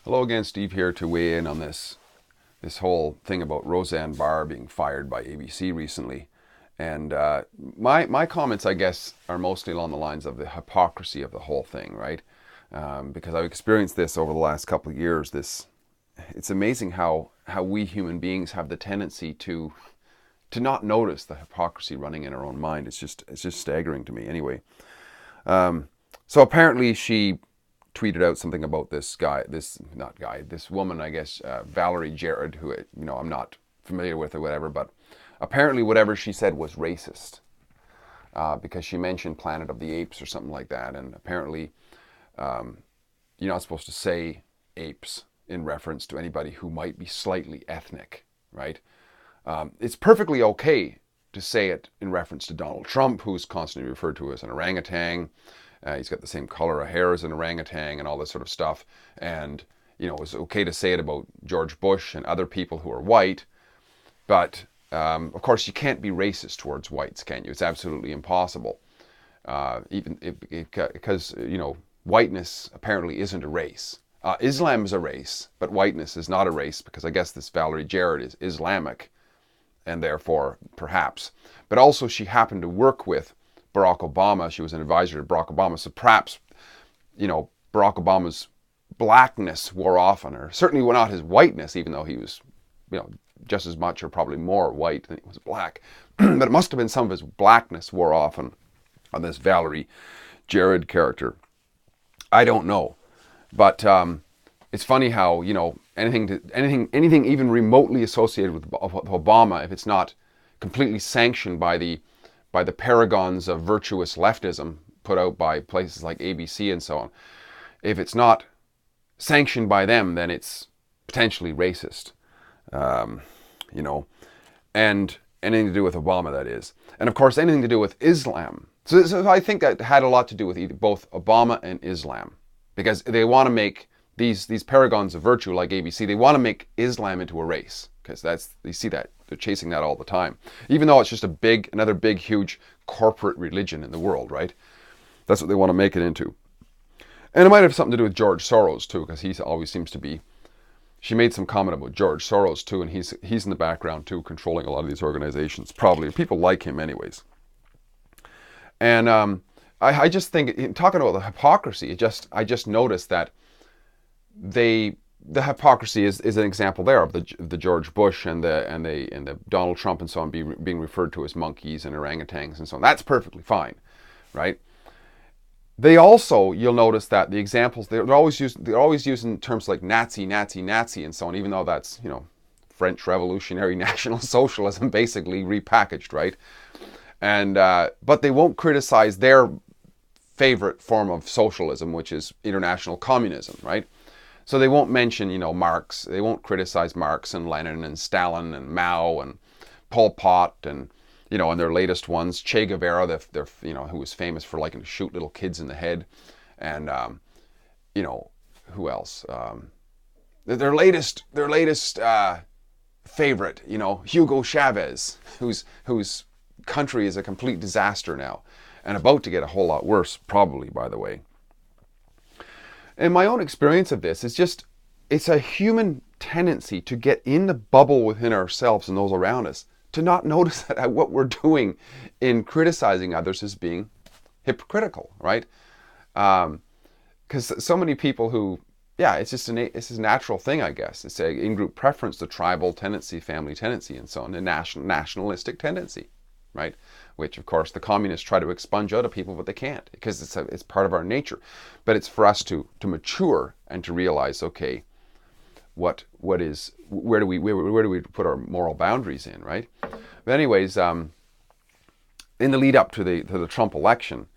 Hello again, Steve here to weigh in on this whole thing about Roseanne Barr being fired by ABC recently. And my comments, I guess, are mostly along the lines of the hypocrisy of the whole thing, right? Because I've experienced this over the last couple of years. It's amazing how we human beings have the tendency to not notice the hypocrisy running in our own mind. It's just staggering to me. Anyway, so apparently she tweeted out something about this woman, I guess, Valerie Jarrett, who, I'm not familiar with or whatever, but apparently whatever she said was racist, because she mentioned Planet of the Apes or something like that, and apparently you're not supposed to say apes in reference to anybody who might be slightly ethnic, right? It's perfectly okay to say it in reference to Donald Trump, who's constantly referred to as an orangutan. He's got the same color of hair as an orangutan and all this sort of stuff. And, it's okay to say it about George Bush and other people who are white. But, of course, you can't be racist towards whites, can you? It's absolutely impossible. Because, whiteness apparently isn't a race. Islam is a race, but whiteness is not a race, because I guess this Valerie Jarrett is Islamic, and therefore, perhaps. But also she happened to work with Barack Obama. She was an advisor to Barack Obama. So perhaps, Barack Obama's blackness wore off on her. Certainly not his whiteness, even though he was, just as much or probably more white than he was black. But it must have been some of his blackness wore off on this Valerie Jarrett character. I don't know. But it's funny how, anything even remotely associated with Obama, if it's not completely sanctioned by the paragons of virtuous leftism put out by places like ABC and so on, if it's not sanctioned by them, then it's potentially racist, and anything to do with Obama, that is. And of course, anything to do with Islam. So I think that had a lot to do with both Obama and Islam, because they want to make these paragons of virtue like ABC, they want to make Islam into a race, because you see that they're chasing that all the time, even though it's just another big, huge corporate religion in the world, right? That's what they want to make it into. And it might have something to do with George Soros too, because he always seems to be. She made some comment about George Soros too, and he's in the background too, controlling a lot of these organizations. Probably people like him, anyways. And I just think, talking about the hypocrisy, I just noticed that the hypocrisy is an example there of the George Bush and the Donald Trump and so on being referred to as monkeys and orangutans and so on. That's perfectly fine, right? They also, you'll notice that the examples they're always using terms like Nazi, Nazi, Nazi and so on, even though that's French Revolutionary National Socialism basically repackaged, right? And but they won't criticize their favorite form of socialism, which is international communism, right? So they won't mention, Marx. They won't criticize Marx and Lenin and Stalin and Mao and Pol Pot and, and their latest ones, Che Guevara, who was famous for liking to shoot little kids in the head, and who else? Their latest favorite, Hugo Chavez, whose country is a complete disaster now, and about to get a whole lot worse, probably, by the way. And my own experience of this is it's a human tendency to get in the bubble within ourselves and those around us, to not notice that what we're doing in criticizing others is being hypocritical, right? Because so many people who, it's just it's a natural thing, I guess. It's an in-group preference, the tribal tendency, family tendency, and so on, a nationalistic tendency, right? Which, of course, the communists try to expunge out of people, but they can't, because it's part of our nature. But it's for us to mature and to realize, okay, where do we put our moral boundaries in, right? But anyways, in the lead up to the Trump election,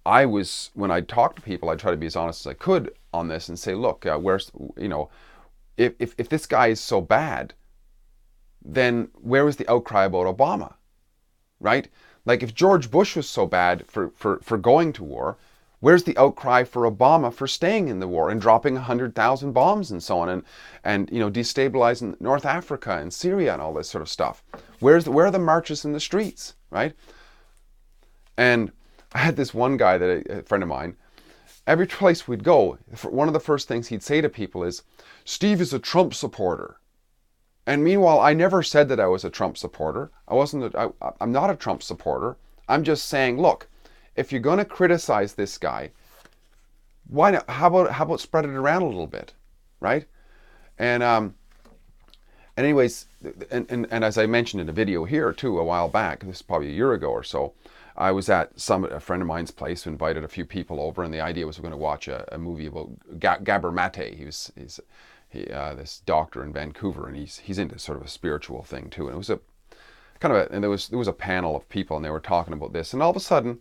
when I talk to people, I try to be as honest as I could on this and say, look, if this guy is so bad, then where was the outcry about Obama, right? Like, if George Bush was so bad for going to war, where's the outcry for Obama for staying in the war and dropping 100,000 bombs and so on, and destabilizing North Africa and Syria and all this sort of stuff? Where are the marches in the streets, right? And I had this one guy, a friend of mine, every place we'd go, one of the first things he'd say to people is, Steve is a Trump supporter. And meanwhile, I never said that I was a Trump supporter. I'm not a Trump supporter. I'm just saying, look, if you're going to criticize this guy, why not? How about spread it around a little bit, right? And anyways, and as I mentioned in a video here too a while back, this is probably a year ago or so, I was at a friend of mine's place who invited a few people over, and the idea was we're going to watch a movie about Gabor Mate. He's this doctor in Vancouver, and he's into sort of a spiritual thing too. And it was and there was a panel of people, and they were talking about this, and all of a sudden,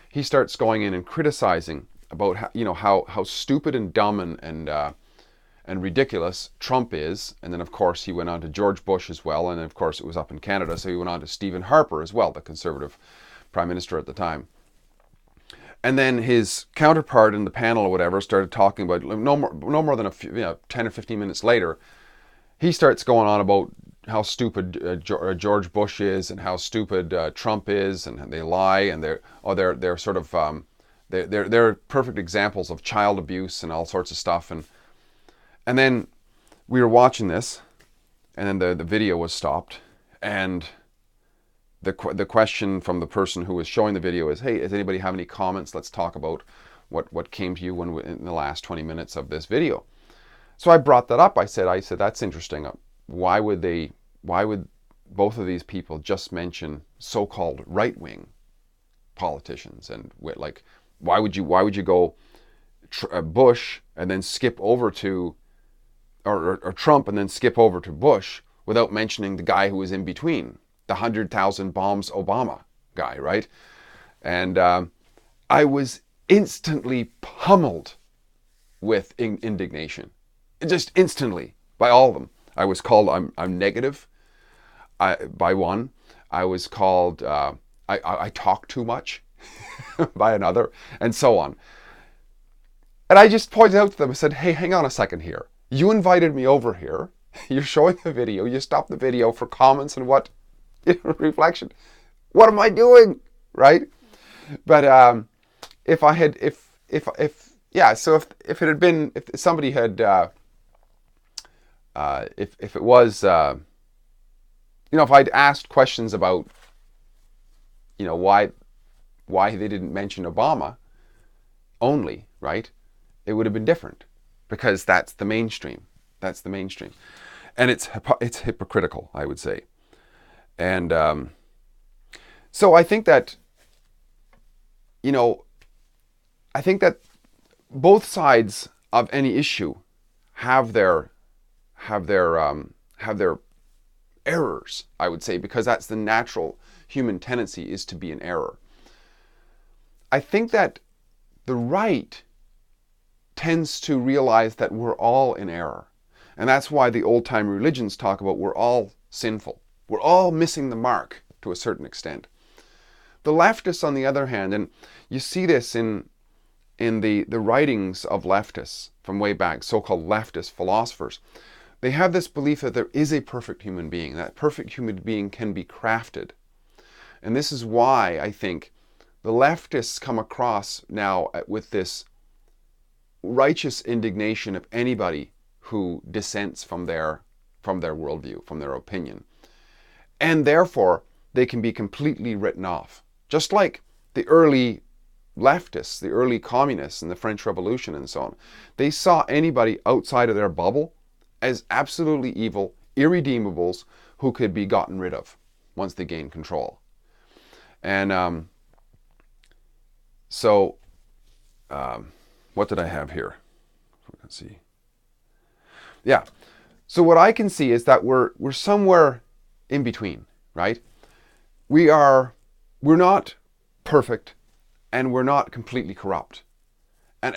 he starts going in and criticizing about how stupid and dumb and ridiculous Trump is. And then of course he went on to George Bush as well, and then, of course it was up in Canada, so he went on to Stephen Harper as well, the Conservative Prime Minister at the time. And then his counterpart in the panel or whatever started talking about, no more than a few, 10 or 15 minutes later, he starts going on about how stupid George Bush is and how stupid Trump is, and they lie, and they're sort of they're perfect examples of child abuse and all sorts of stuff. And then we were watching this, and then the video was stopped, and the question from the person who was showing the video is, hey, does anybody have any comments? Let's talk about what came to you in the last 20 minutes of this video. So I brought that up. I said that's interesting. Why would both of these people just mention so-called right-wing politicians? And like, why would you go Bush and then skip over to or Trump and then skip over to Bush without mentioning the guy who was in between, the 100,000 bombs Obama guy, right? And I was instantly pummeled with indignation, just instantly, by all of them. I was called I'm negative by one. I was called I talk too much by another, and so on. And I just pointed out to them, I said, hey, hang on a second here. You invited me over here. You're showing the video. You stopped the video for comments and what? Reflection. What am I doing? Right? But if somebody had if it was if I'd asked questions about why they didn't mention Obama only, right? It would have been different, because that's the mainstream. That's the mainstream, and it's hypocritical, I would say. And so I think that both sides of any issue have their errors, I would say, because that's the natural human tendency, is to be in error. I think that the right tends to realize that we're all in error. And that's why the old-time religions talk about we're all sinful. We're all missing the mark to a certain extent. The leftists, on the other hand, and you see this in the writings of leftists from way back, so-called leftist philosophers, they have this belief that there is a perfect human being. That perfect human being can be crafted. And this is why I think the leftists come across now with this righteous indignation of anybody who dissents from their worldview, from their opinion. And therefore, they can be completely written off. Just like the early leftists, the early communists in the French Revolution and so on. They saw anybody outside of their bubble as absolutely evil, irredeemables, who could be gotten rid of once they gained control. And what did I have here? Let's see. Yeah. So what I can see is that we're somewhere in between, right? We're not perfect, and we're not completely corrupt. And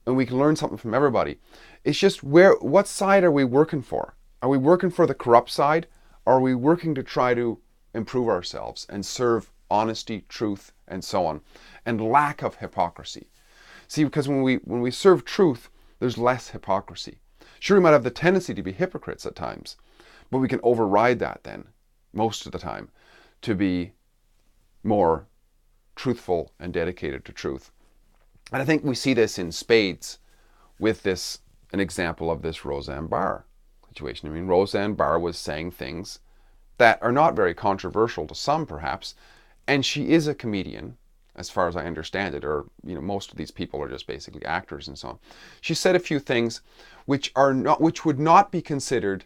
we can learn something from everybody. It's just what side are we working for? Are we working for the corrupt side, or are we working to try to improve ourselves and serve honesty, truth, and so on, and lack of hypocrisy? See, because when we serve truth, there's less hypocrisy. Sure, we might have the tendency to be hypocrites at times, but we can override that then, most of the time, to be more truthful and dedicated to truth. And I think we see this in spades with this, an example of this Roseanne Barr situation. I mean, Roseanne Barr was saying things that are not very controversial to some, perhaps, and she is a comedian, as far as I understand it, or most of these people are just basically actors and so on. She said a few things which would not be considered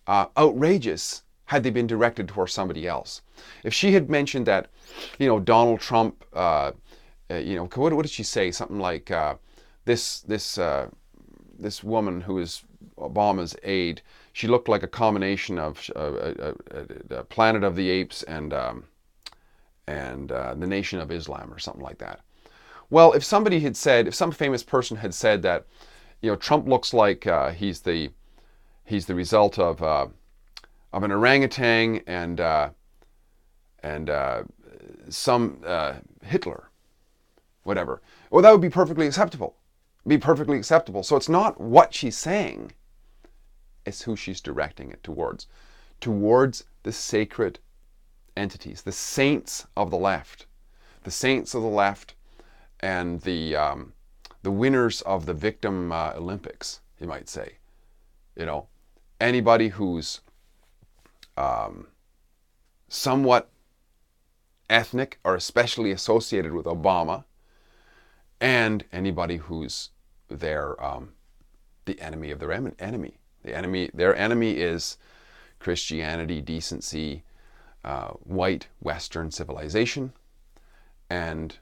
outrageous had they been directed towards somebody else. If she had mentioned that, Donald Trump, what did she say? Something like this woman who is Obama's aide. She looked like a combination of Planet of the Apes and the Nation of Islam or something like that. Well, if some famous person had said that, Trump looks like he's the result of an orangutan and some Hitler, whatever. Well, that would be perfectly acceptable. So it's not what she's saying, it's who she's directing it towards the sacred entities, the saints of the left, and the winners of the victim Olympics, you might say. Anybody who's somewhat ethnic or especially associated with Obama, and anybody who's the enemy of their enemy. Their enemy is Christianity, decency, white Western civilization, and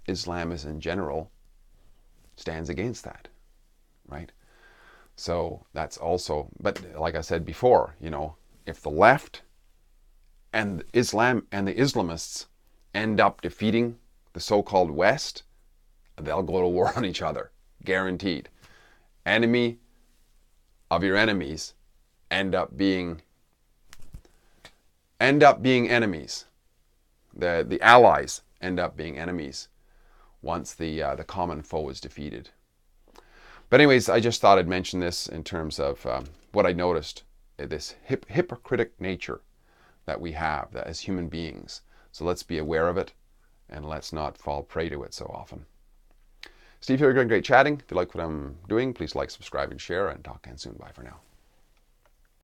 Islam is in general stands against that, right? So that's also, but like I said before, if the left and Islam and the Islamists end up defeating the so-called West, they'll go to war on each other, guaranteed. Enemy of your enemies end up being enemies. The allies end up being enemies once the common foe is defeated. But anyways, I just thought I'd mention this in terms of what I noticed, this hypocritic nature that we have as human beings. So let's be aware of it, and let's not fall prey to it so often. Steve here, great chatting. If you like what I'm doing, please like, subscribe, and share, and talk again soon. Bye for now.